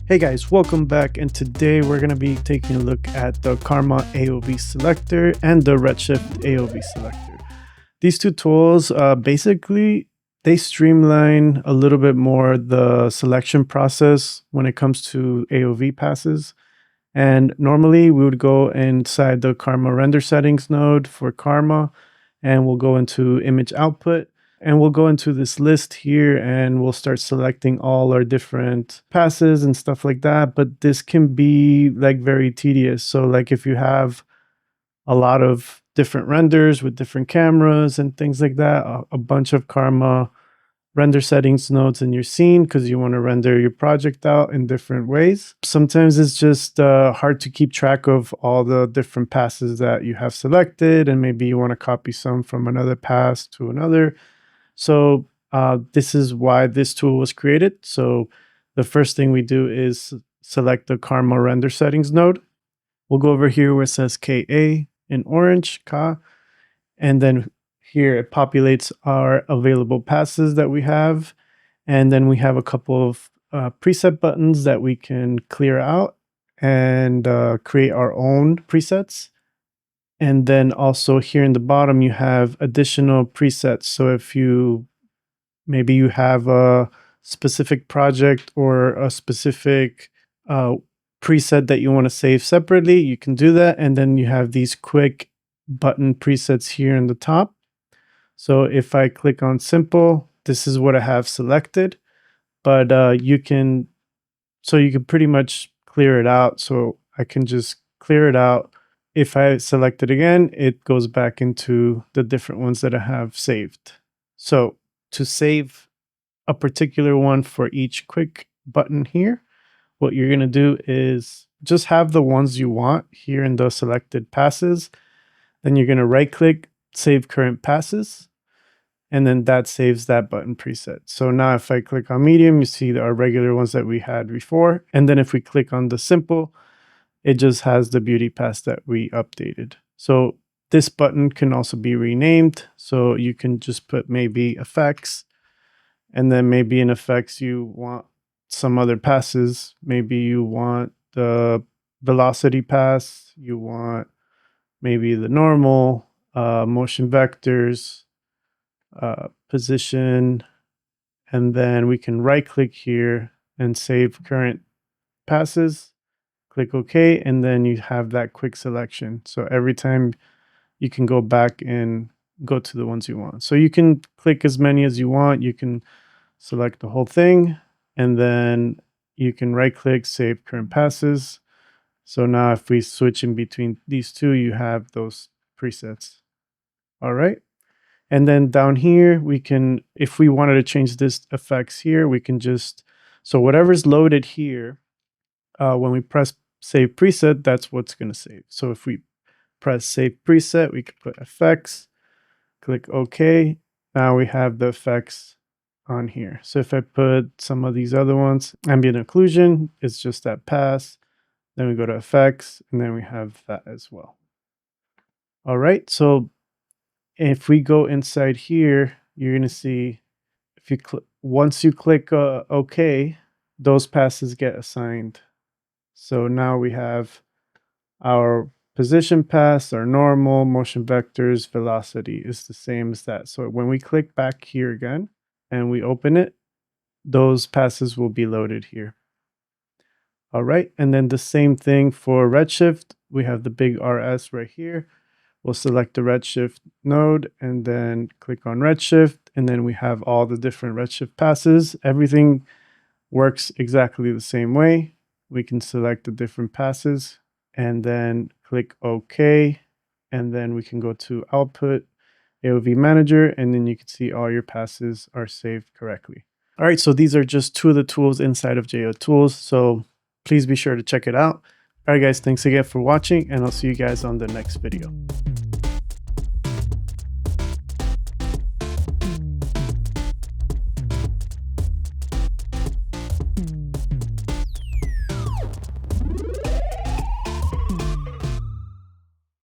Hey guys, welcome back, and today we're going to be taking a look at the Karma AOV Selector and the Redshift AOV Selector. These two tools, basically, they streamline a little bit more the selection process when it comes to AOV passes. And normally we would go inside the Karma render settings node for Karma, and we'll go into image output. And we'll go into this list here and we'll start selecting all our different passes and stuff like that. But this can be like very tedious. So like if you have a lot of different renders with different cameras and things like that, a bunch of Karma render settings nodes in your scene because you want to render your project out in different ways. Sometimes it's just hard to keep track of all the different passes that you have selected, and maybe you want to copy some from another pass to another. So this is why this tool was created. So the first thing we do is select the Karma render settings node. We'll go over here where it says KA in orange, Ka, and then here it populates our available passes that we have. And then we have a couple of preset buttons that we can clear out and create our own presets. And then also here in the bottom, you have additional presets. So if maybe you have a specific project or a specific preset that you want to save separately, you can do that. And then you have these quick button presets here in the top. So if I click on simple, this is what I have selected, but you can pretty much clear it out. So I can just clear it out. If I select it again, it goes back into the different ones that I have saved. So to save a particular one for each quick button here, what you're going to do is just have the ones you want here in the selected passes. Then you're going to right click, save current passes, and then that saves that button preset. So now if I click on medium, you see our regular ones that we had before. And then if we click on the simple, it just has the beauty pass that we updated. So this button can also be renamed. So you can just put maybe effects, and then maybe in effects you want some other passes. Maybe you want the velocity pass, you want maybe the normal, motion vectors, position, and then we can right click here and save current passes. Click OK, and then you have that quick selection. So every time you can go back and go to the ones you want. So you can click as many as you want. You can select the whole thing, and then you can right click, save current passes. So now if we switch in between these two, you have those presets. All right. And then down here, we can, if we wanted to change this effects here, we can just, so whatever's loaded here, when we press save preset, that's what's going to save. So if we press save preset, we can put effects, click OK. Now we have the effects on here. So if I put some of these other ones, ambient occlusion, it's just that pass. Then we go to effects, and then we have that as well. All right. So if we go inside here, you're going to see if you once you click OK, those passes get assigned. So now we have our position pass, our normal, motion vectors, velocity is the same as that. So when we click back here again and we open it, those passes will be loaded here. All right. And then the same thing for Redshift. We have the big RS right here. We'll select the Redshift node and then click on Redshift. And then we have all the different Redshift passes. Everything works exactly the same way. We can select the different passes and then click OK. And then we can go to Output, AOV Manager, and then you can see all your passes are saved correctly. All right, so these are just two of the tools inside of jltools. So please be sure to check it out. All right, guys, thanks again for watching, and I'll see you guys on the next video.